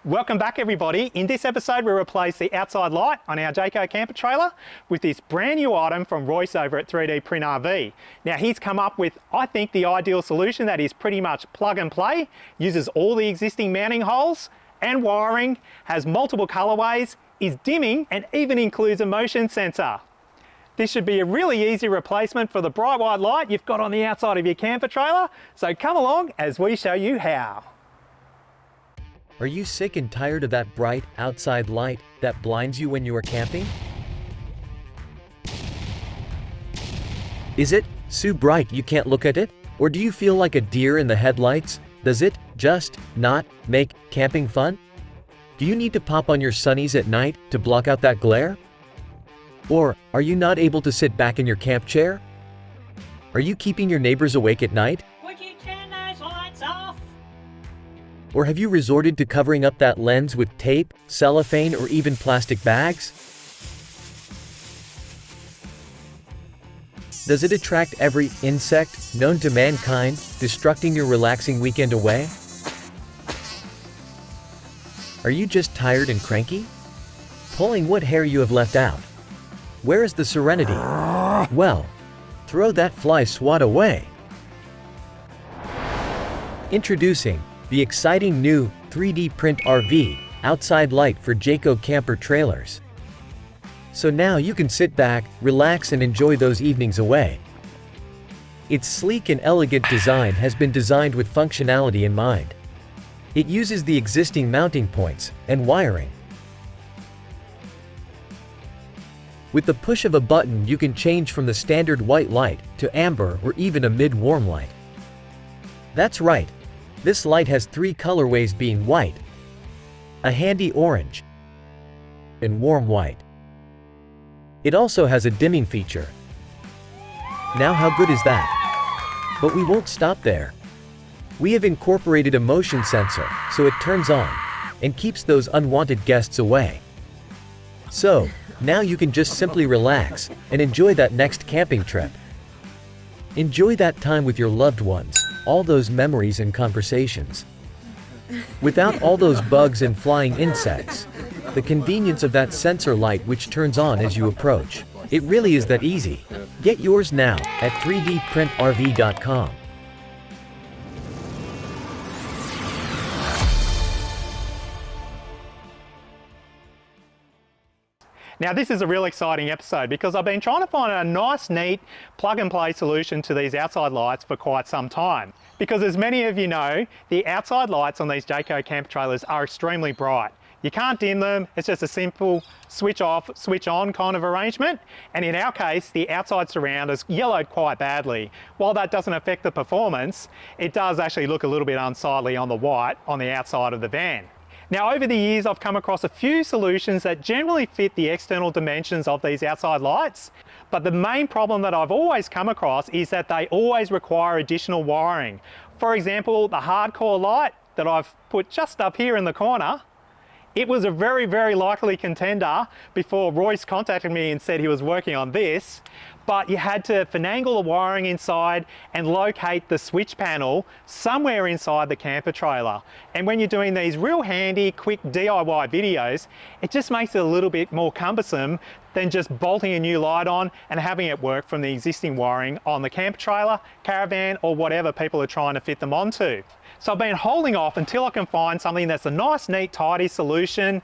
Welcome back everybody. In this episode we replace the outside light on our Jayco camper trailer with this brand new item from Royce over at 3DPrintRV. Now he's come up with, I think, the ideal solution that is pretty much plug and play, uses all the existing mounting holes and wiring, has multiple colorways, is dimming and even includes a motion sensor. This should be a really easy replacement for the bright white light you've got on the outside of your camper trailer, so come along as we show you how. Are you sick and tired of that bright, outside light that blinds you when you are camping? Is it so bright you can't look at it? Or do you feel like a deer in the headlights? Does it just not make camping fun? Do you need to pop on your sunnies at night to block out that glare? Or are you not able to sit back in your camp chair? Are you keeping your neighbors awake at night? Would you turn those lights off? Or have you resorted to covering up that lens with tape, cellophane, or even plastic bags? Does it attract every insect known to mankind, destructing your relaxing weekend away? Are you just tired and cranky? Pulling what hair you have left out? Where is the serenity? Well, throw that fly swat away. Introducing the exciting new 3DPrintRV outside light for Jayco camper trailers. So now you can sit back, relax and enjoy those evenings away. Its sleek and elegant design has been designed with functionality in mind. It uses the existing mounting points and wiring. With the push of a button you can change from the standard white light to amber or even a mid-warm light. That's right. This light has three colorways, being white, a handy orange, and warm white. It also has a dimming feature. Now how good is that? But we won't stop there. We have incorporated a motion sensor, so it turns on and keeps those unwanted guests away. So, now you can just simply relax and enjoy that next camping trip. Enjoy that time with your loved ones, all those memories and conversations. Without all those bugs and flying insects. The convenience of that sensor light which turns on as you approach. It really is that easy. Get yours now at 3dprintrv.com. Now this is a real exciting episode because I've been trying to find a nice, neat, plug-and-play solution to these outside lights for quite some time. Because as many of you know, the outside lights on these Jayco camper trailers are extremely bright. You can't dim them, it's just a simple switch off, switch on kind of arrangement. And in our case, the outside surround is yellowed quite badly. While that doesn't affect the performance, it does actually look a little bit unsightly on the white on the outside of the van. Now over the years I've come across a few solutions that generally fit the external dimensions of these outside lights, but the main problem that I've always come across is that they always require additional wiring. For example, the hardcore light that I've put just up here in the corner, it was a very, very likely contender before Royce contacted me and said he was working on this, but you had to finagle the wiring inside and locate the switch panel somewhere inside the camper trailer. And when you're doing these real handy, quick DIY videos, it just makes it a little bit more cumbersome than just bolting a new light on and having it work from the existing wiring on the camper trailer, caravan, or whatever people are trying to fit them onto. So I've been holding off until I can find something that's a nice, neat, tidy solution,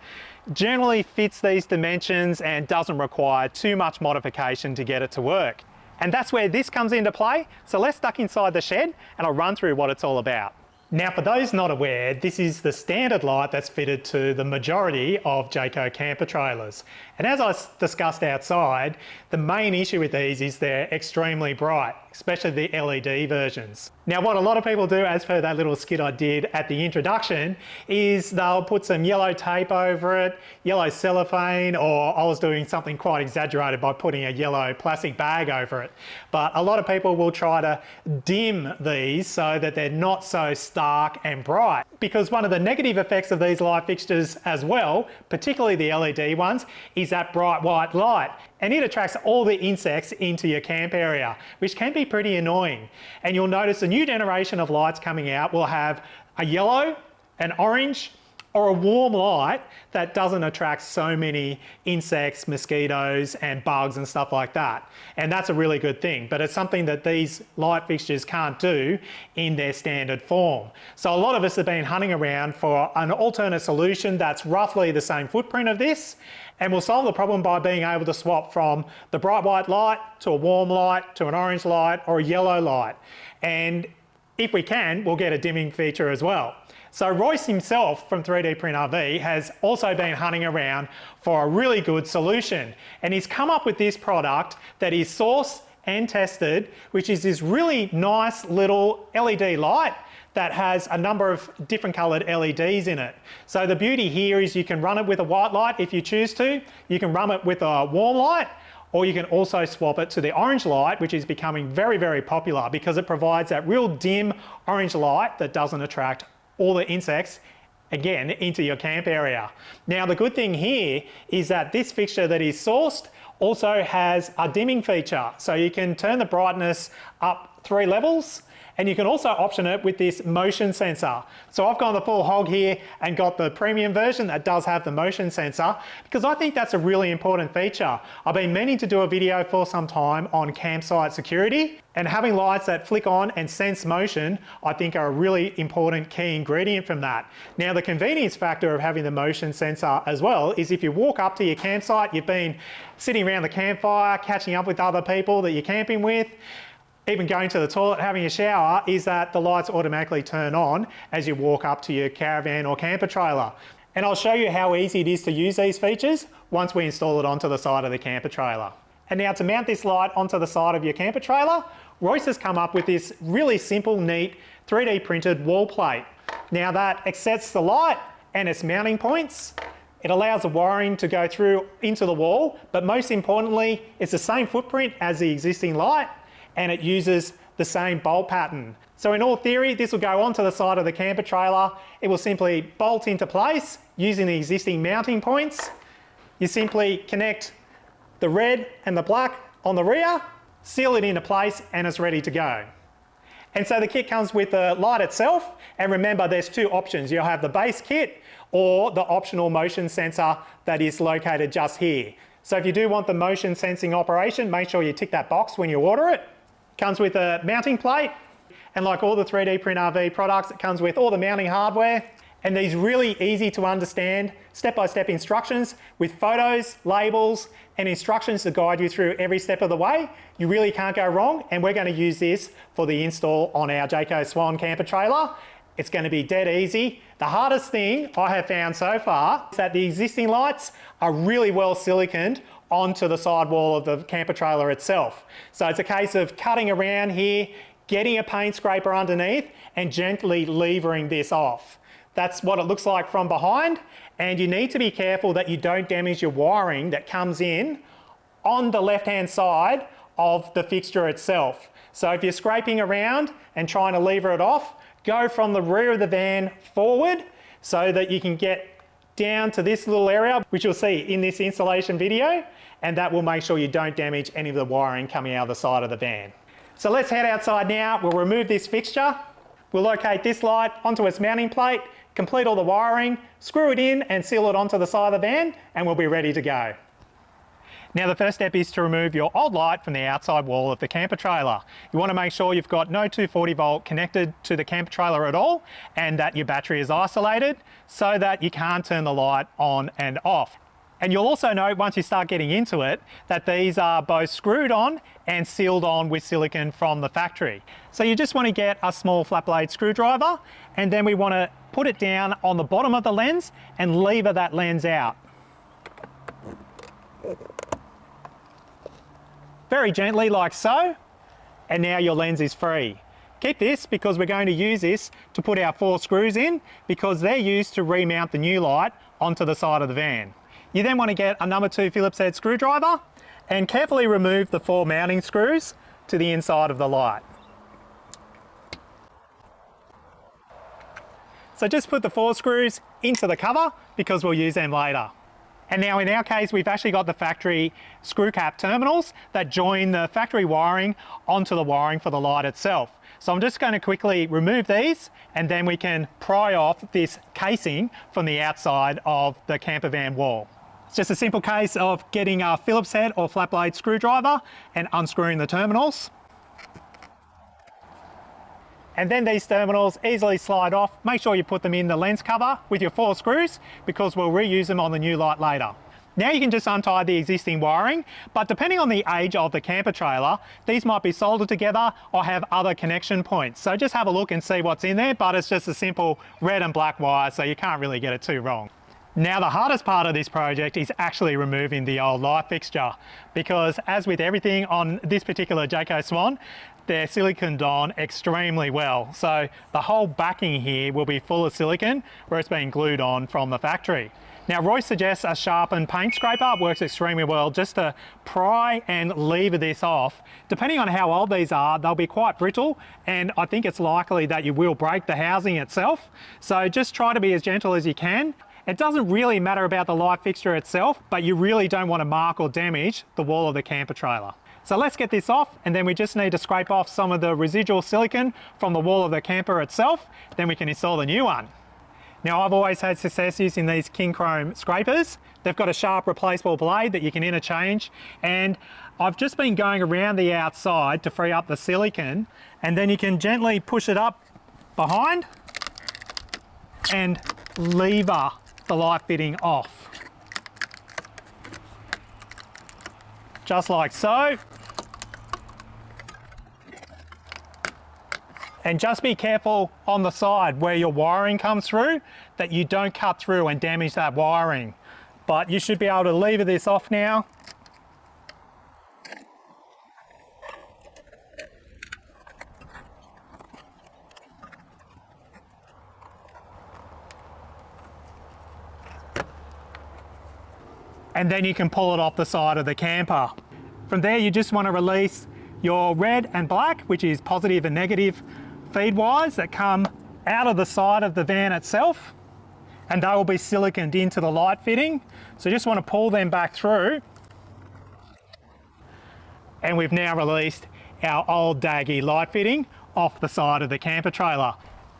generally fits these dimensions and doesn't require too much modification to get it to work. And that's where this comes into play. So let's duck inside the shed and I'll run through what it's all about. Now for those not aware, this is the standard light that's fitted to the majority of Jayco camper trailers. And as I discussed outside, the main issue with these is they're extremely bright, especially the LED versions. Now what a lot of people do, as per that little skit I did at the introduction, is they'll put some yellow tape over it, yellow cellophane, or I was doing something quite exaggerated by putting a yellow plastic bag over it. But a lot of people will try to dim these so that they're not so stark and bright. Because one of the negative effects of these light fixtures as well, particularly the LED ones, is that bright white light. And it attracts all the insects into your camp area, which can be pretty annoying. And you'll notice a new generation of lights coming out will have a yellow, an orange, or a warm light that doesn't attract so many insects, mosquitoes and bugs and stuff like that. And that's a really good thing, but it's something that these light fixtures can't do in their standard form. So a lot of us have been hunting around for an alternate solution that's roughly the same footprint of this, and we'll solve the problem by being able to swap from the bright white light to a warm light to an orange light or a yellow light. And if we can, we'll get a dimming feature as well. So Royce himself from 3DPrintRV has also been hunting around for a really good solution, and he's come up with this product that is sourced and tested, which is this really nice little LED light that has a number of different coloured LEDs in it. So the beauty here is you can run it with a white light if you choose to, you can run it with a warm light, or you can also swap it to the orange light, which is becoming very, very popular because it provides that real dim orange light that doesn't attract all the insects, again, into your camp area. Now, the good thing here is that this fixture that is sourced also has a dimming feature. So you can turn the brightness up 3 levels, and you can also option it with this motion sensor. So I've gone the full hog here and got the premium version that does have the motion sensor, because I think that's a really important feature. I've been meaning to do a video for some time on campsite security, and having lights that flick on and sense motion, I think are a really important key ingredient from that. Now, the convenience factor of having the motion sensor as well is if you walk up to your campsite, you've been sitting around the campfire, catching up with other people that you're camping with, even going to the toilet, having a shower, is that the lights automatically turn on as you walk up to your caravan or camper trailer. And I'll show you how easy it is to use these features once we install it onto the side of the camper trailer. And now to mount this light onto the side of your camper trailer, Royce has come up with this really simple, neat 3D printed wall plate. Now that accepts the light and its mounting points. It allows the wiring to go through into the wall, but most importantly, it's the same footprint as the existing light, and it uses the same bolt pattern. So in all theory, this will go onto the side of the camper trailer. It will simply bolt into place using the existing mounting points. You simply connect the red and the black on the rear, seal it into place, and it's ready to go. And so the kit comes with the light itself, and remember there's 2 options. You'll have the base kit or the optional motion sensor that is located just here. So if you do want the motion sensing operation, make sure you tick that box when you order it. Comes with a mounting plate, and like all the 3DPrintRV products, it comes with all the mounting hardware and these really easy to understand step-by-step instructions with photos, labels and instructions to guide you through every step of the way. You really can't go wrong, and we're going to use this for the install on our Jayco Swan camper trailer. It's going to be dead easy. The hardest thing I have found so far is that the existing lights are really well siliconed onto the sidewall of the camper trailer itself. So it's a case of cutting around here, getting a paint scraper underneath and gently levering this off. That's what it looks like from behind, and you need to be careful that you don't damage your wiring that comes in on the left-hand side of the fixture itself. So if you're scraping around and trying to lever it off, go from the rear of the van forward so that you can get down to this little area, which you'll see in this installation video, and that will make sure you don't damage any of the wiring coming out of the side of the van. So let's head outside now. We'll remove this fixture. We'll locate this light onto its mounting plate, complete all the wiring, screw it in and seal it onto the side of the van, and we'll be ready to go. Now the first step is to remove your old light from the outside wall of the camper trailer. You want to make sure you've got no 240 volt connected to the camper trailer at all, and that your battery is isolated so that you can't turn the light on and off. And you'll also note once you start getting into it that these are both screwed on and sealed on with silicone from the factory. So you just want to get a small flat blade screwdriver, and then we want to put it down on the bottom of the lens and lever that lens out. Very gently like so, and now your lens is free. Keep this because we're going to use this to put our 4 screws in, because they're used to remount the new light onto the side of the van. You then want to get a number 2 Phillips head screwdriver and carefully remove the 4 mounting screws to the inside of the light. So just put the 4 screws into the cover because we'll use them later. And now in our case, we've actually got the factory screw cap terminals that join the factory wiring onto the wiring for the light itself. So I'm just going to quickly remove these, and then we can pry off this casing from the outside of the camper van wall. It's just a simple case of getting a Phillips head or flat blade screwdriver and unscrewing the terminals. And then these terminals easily slide off. Make sure you put them in the lens cover with your 4 screws, because we'll reuse them on the new light later. Now you can just untie the existing wiring, but depending on the age of the camper trailer, these might be soldered together or have other connection points. So just have a look and see what's in there, but it's just a simple red and black wire, so you can't really get it too wrong. Now the hardest part of this project is actually removing the old light fixture, because as with everything on this particular Jayco Swan, they're siliconed on extremely well. So the whole backing here will be full of silicone where it's been glued on from the factory. Now Roy suggests a sharpened paint scraper works extremely well just to pry and lever this off. Depending on how old these are, they'll be quite brittle, and I think it's likely that you will break the housing itself. So just try to be as gentle as you can. It doesn't really matter about the light fixture itself, but you really don't want to mark or damage the wall of the camper trailer. So let's get this off, and then we just need to scrape off some of the residual silicone from the wall of the camper itself, then we can install the new one. Now I've always had success using these King Chrome scrapers. They've got a sharp replaceable blade that you can interchange, and I've just been going around the outside to free up the silicone, and then you can gently push it up behind and lever the light fitting off. Just like so. And just be careful on the side where your wiring comes through that you don't cut through and damage that wiring. But you should be able to lever this off now. And then you can pull it off the side of the camper. From there, you just want to release your red and black, which is positive and negative feed wires that come out of the side of the van itself, and they will be siliconed into the light fitting. So you just want to pull them back through, and we've now released our old daggy light fitting off the side of the camper trailer.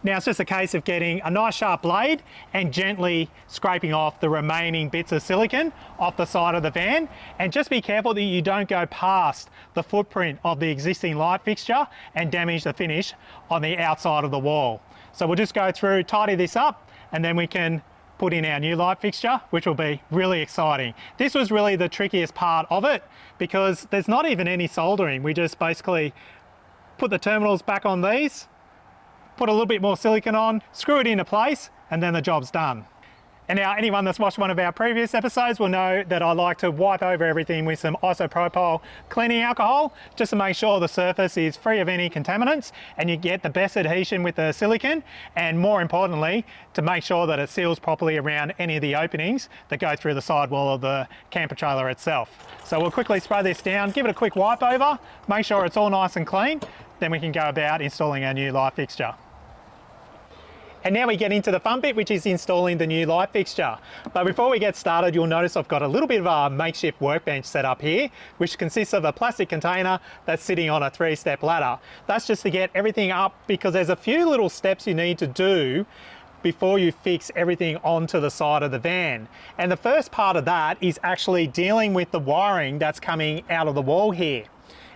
Now it's just a case of getting a nice sharp blade and gently scraping off the remaining bits of silicone off the side of the van, and just be careful that you don't go past the footprint of the existing light fixture and damage the finish on the outside of the wall. So we'll just go through, tidy this up, and then we can put in our new light fixture, which will be really exciting. This was really the trickiest part of it, because there's not even any soldering. We just basically put the terminals back on these, put a little bit more silicone on, screw it into place, and then the job's done. And now anyone that's watched one of our previous episodes will know that I like to wipe over everything with some isopropyl cleaning alcohol, just to make sure the surface is free of any contaminants and you get the best adhesion with the silicone, and more importantly, to make sure that it seals properly around any of the openings that go through the sidewall of the camper trailer itself. So we'll quickly spray this down, give it a quick wipe over, make sure it's all nice and clean, then we can go about installing our new light fixture. And now we get into the fun bit, which is installing the new light fixture. But before we get started, you'll notice I've got a little bit of a makeshift workbench set up here, which consists of a plastic container that's sitting on a 3-step ladder. That's just to get everything up, because there's a few little steps you need to do before you fix everything onto the side of the van. And the first part of that is actually dealing with the wiring that's coming out of the wall here.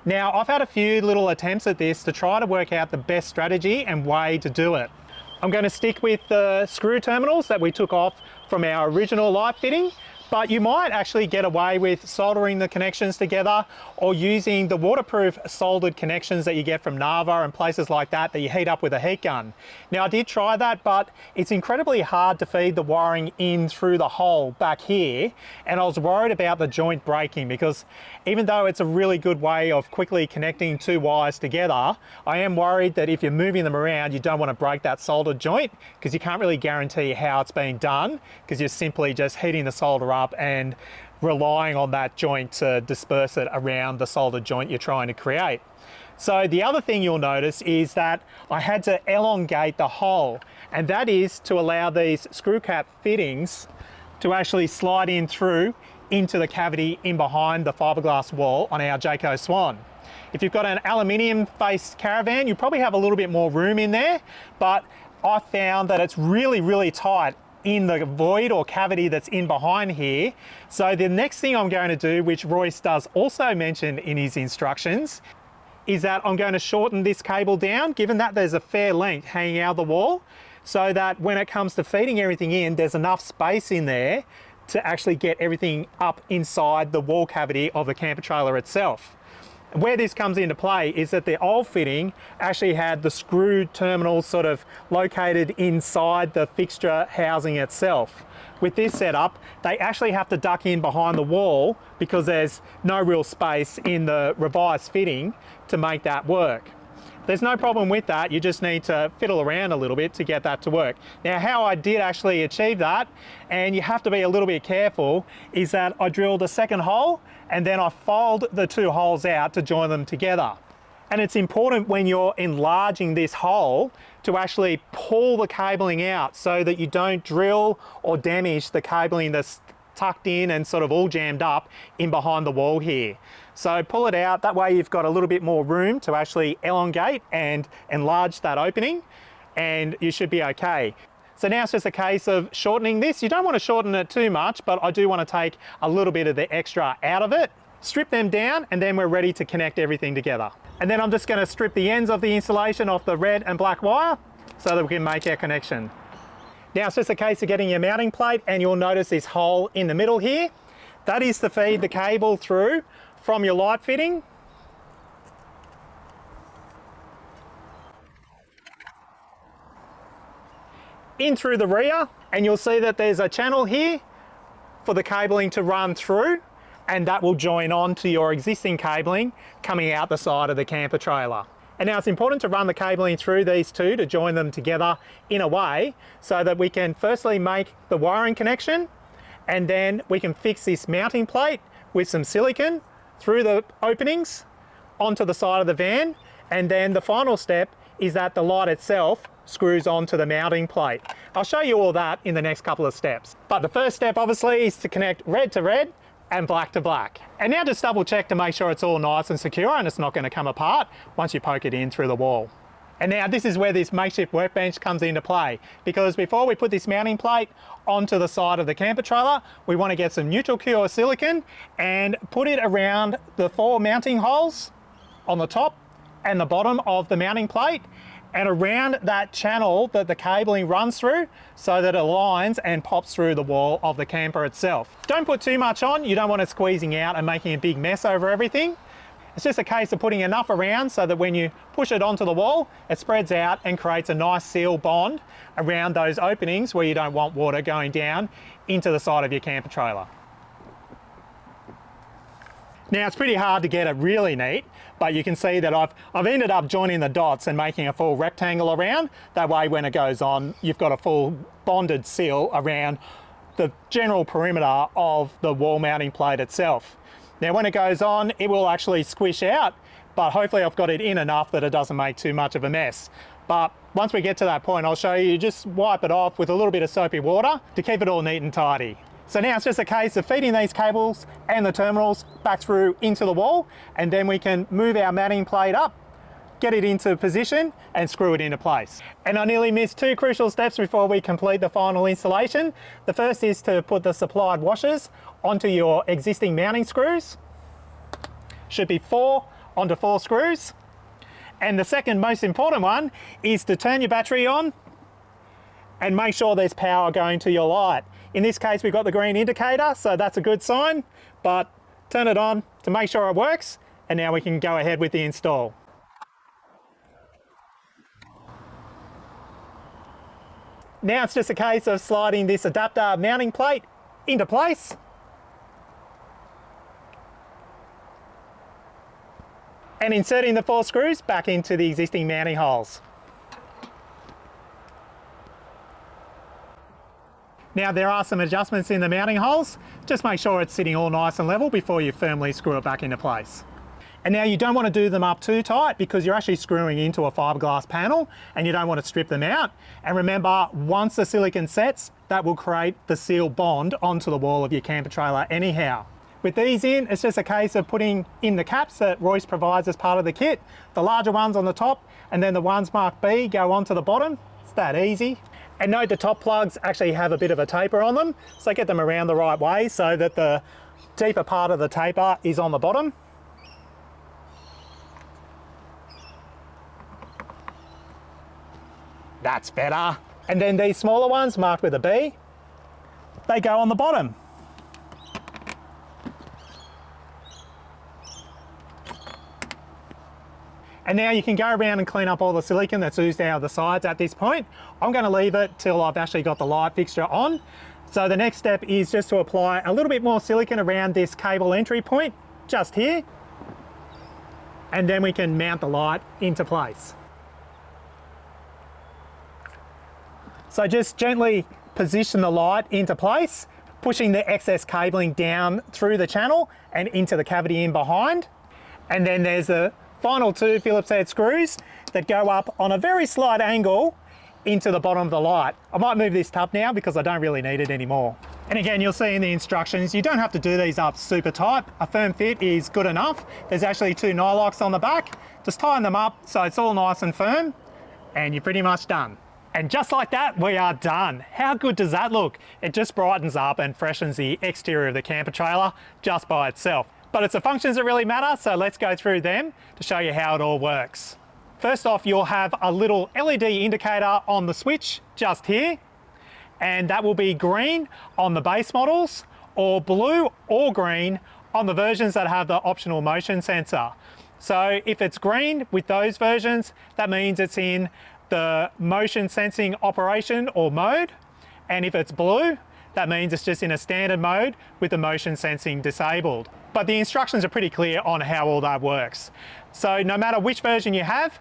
Now, I've had a few little attempts at this to try to work out the best strategy and way to do it. I'm going to stick with the screw terminals that we took off from our original light fitting, but you might actually get away with soldering the connections together or using the waterproof soldered connections that you get from Nava and places like that that you heat up with a heat gun. Now I did try that, but it's incredibly hard to feed the wiring in through the hole back here, and I was worried about the joint breaking, because even though it's a really good way of quickly connecting two wires together, I am worried that if you're moving them around, you don't want to break that soldered joint, because you can't really guarantee how it's being done, because you're simply just heating the solder up and relying on that joint to disperse it around the soldered joint you're trying to create. So the other thing you'll notice is that I had to elongate the hole, and that is to allow these screw cap fittings to actually slide in through into the cavity in behind the fiberglass wall on our Jayco Swan. If you've got an aluminium faced caravan, you probably have a little bit more room in there, but I found that it's really, really tight in the void or cavity that's in behind here. So the next thing I'm going to do, which Royce does also mention in his instructions, is that I'm going to shorten this cable down, given that there's a fair length hanging out of the wall, so that when it comes to feeding everything in, there's enough space in there to actually get everything up inside the wall cavity of the camper trailer itself. Where this comes into play is that the old fitting actually had the screw terminals sort of located inside the fixture housing itself. With this setup, they actually have to duck in behind the wall because there's no real space in the revised fitting to make that work. There's no problem with that, you just need to fiddle around a little bit to get that to work. Now, how I did actually achieve that, and you have to be a little bit careful, is that I drilled a second hole and then I filed the two holes out to join them together. And it's important when you're enlarging this hole to actually pull the cabling out so that you don't drill or damage the cabling that's tucked in and sort of all jammed up in behind the wall here. So pull it out, that way you've got a little bit more room to actually elongate and enlarge that opening, and you should be okay. So now it's just a case of shortening this. You don't want to shorten it too much, but I do want to take a little bit of the extra out of it, strip them down, and then we're ready to connect everything together. And then I'm just going to strip the ends of the insulation off the red and black wire so that we can make our connection. Now it's just a case of getting your mounting plate, and you'll notice this hole in the middle here. That is to feed the cable through from your light fitting in through the rear, and you'll see that there's a channel here for the cabling to run through, and that will join on to your existing cabling coming out the side of the camper trailer. And now it's important to run the cabling through these two to join them together in a way so that we can firstly make the wiring connection, and then we can fix this mounting plate with some silicone through the openings onto the side of the van. And then the final step is that the light itself screws onto the mounting plate. I'll show you all that in the next couple of steps. But the first step obviously is to connect red to red and black to black. And now just double check to make sure it's all nice and secure and it's not going to come apart once you poke it in through the wall. And now this is where this makeshift workbench comes into play, because before we put this mounting plate onto the side of the camper trailer, we want to get some neutral cure silicone and put it around the 4 mounting holes on the top and the bottom of the mounting plate, and around that channel that the cabling runs through so that it aligns and pops through the wall of the camper itself. Don't put too much on, you don't want it squeezing out and making a big mess over everything. It's just a case of putting enough around so that when you push it onto the wall, it spreads out and creates a nice seal bond around those openings where you don't want water going down into the side of your camper trailer. Now it's pretty hard to get it really neat, but you can see that I've ended up joining the dots and making a full rectangle around. That way when it goes on, you've got a full bonded seal around the general perimeter of the wall mounting plate itself. Now when it goes on, it will actually squish out, but hopefully I've got it in enough that it doesn't make too much of a mess. But once we get to that point, I'll show you, just wipe it off with a little bit of soapy water to keep it all neat and tidy. So now it's just a case of feeding these cables and the terminals back through into the wall, and then we can move our mounting plate up, get it into position and screw it into place. And I nearly missed 2 crucial steps before we complete the final installation. The first is to put the supplied washers onto your existing mounting screws. Should be 4 onto 4 screws. And the second most important one is to turn your battery on and make sure there's power going to your light. In this case, we've got the green indicator, so that's a good sign, but turn it on to make sure it works, and now we can go ahead with the install. Now it's just a case of sliding this adapter mounting plate into place. And inserting the 4 screws back into the existing mounting holes. Now there are some adjustments in the mounting holes. Just make sure it's sitting all nice and level before you firmly screw it back into place. And now you don't want to do them up too tight because you're actually screwing into a fiberglass panel and you don't want to strip them out. And remember, once the silicone sets, that will create the seal bond onto the wall of your camper trailer anyhow. With these in, it's just a case of putting in the caps that Royce provides as part of the kit. The larger ones on the top and then the ones marked B go onto the bottom. It's that easy. And note the top plugs actually have a bit of a taper on them, so get them around the right way so that the deeper part of the taper is on the bottom. That's better. And then these smaller ones marked with a B, they go on the bottom. And now you can go around and clean up all the silicone that's oozed out of the sides at this point. I'm going to leave it till I've actually got the light fixture on. So the next step is just to apply a little bit more silicone around this cable entry point, just here. And then we can mount the light into place. So just gently position the light into place, pushing the excess cabling down through the channel and into the cavity in behind. And then there's the final 2 Phillips head screws that go up on a very slight angle into the bottom of the light. I might move this tub now because I don't really need it anymore. And again, you'll see in the instructions, you don't have to do these up super tight. A firm fit is good enough. There's actually 2 nylocks on the back. Just tighten them up so it's all nice and firm and you're pretty much done. And just like that, we are done. How good does that look? It just brightens up and freshens the exterior of the camper trailer just by itself. But it's the functions that really matter, so let's go through them to show you how it all works. First off, you'll have a little LED indicator on the switch just here, and that will be green on the base models, or blue or green on the versions that have the optional motion sensor. So if it's green with those versions, that means it's in the motion sensing operation or mode, and if it's blue, that means it's just in a standard mode with the motion sensing disabled. But the instructions are pretty clear on how all that works. So no matter which version you have,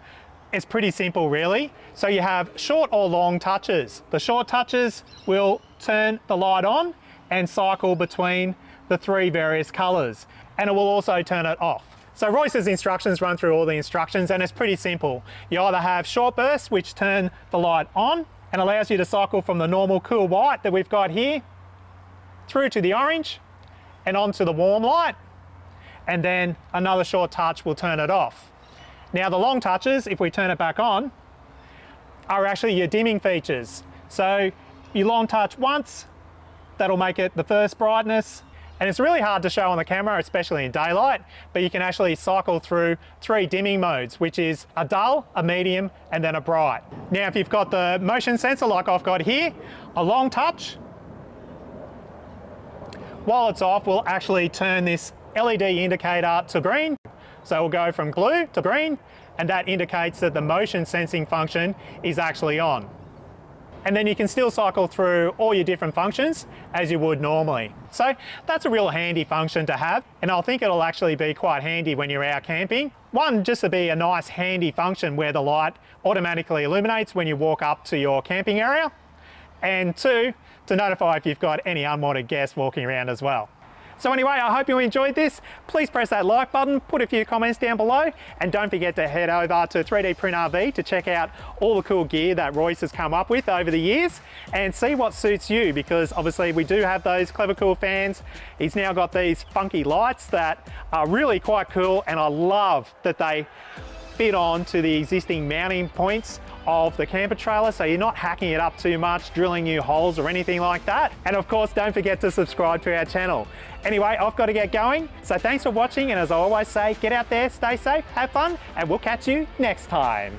it's pretty simple really. So you have short or long touches. The short touches will turn the light on and cycle between the 3 various colors, and it will also turn it off. So Royce's instructions run through all the instructions and it's pretty simple. You either have short bursts which turn the light on and allows you to cycle from the normal cool white that we've got here through to the orange and onto the warm light, and then another short touch will turn it off. Now the long touches, if we turn it back on, are actually your dimming features. So you long touch once, that'll make it the first brightness. And it's really hard to show on the camera, especially in daylight, but you can actually cycle through 3 dimming modes, which is a dull, a medium, and then a bright. Now, if you've got the motion sensor like I've got here, a long touch, while it's off, we'll actually turn this LED indicator to green. So we'll go from blue to green, and that indicates that the motion sensing function is actually on. And then you can still cycle through all your different functions as you would normally. So that's a real handy function to have, and I think it'll actually be quite handy when you're out camping. One, just to be a nice handy function where the light automatically illuminates when you walk up to your camping area, and 2, to notify if you've got any unwanted guests walking around as well. So anyway, I hope you enjoyed this. Please press that like button, put a few comments down below, and don't forget to head over to 3DPrintRV to check out all the cool gear that Royce has come up with over the years and see what suits you, because obviously we do have those KlevaCool fans. He's now got these funky lights that are really quite cool, and I love that they fit on to the existing mounting points of the camper trailer, so you're not hacking it up too much, drilling new holes or anything like that. And of course, don't forget to subscribe to our channel. Anyway, I've got to get going, so thanks for watching, and as I always say, get out there, stay safe, have fun, and we'll catch you next time.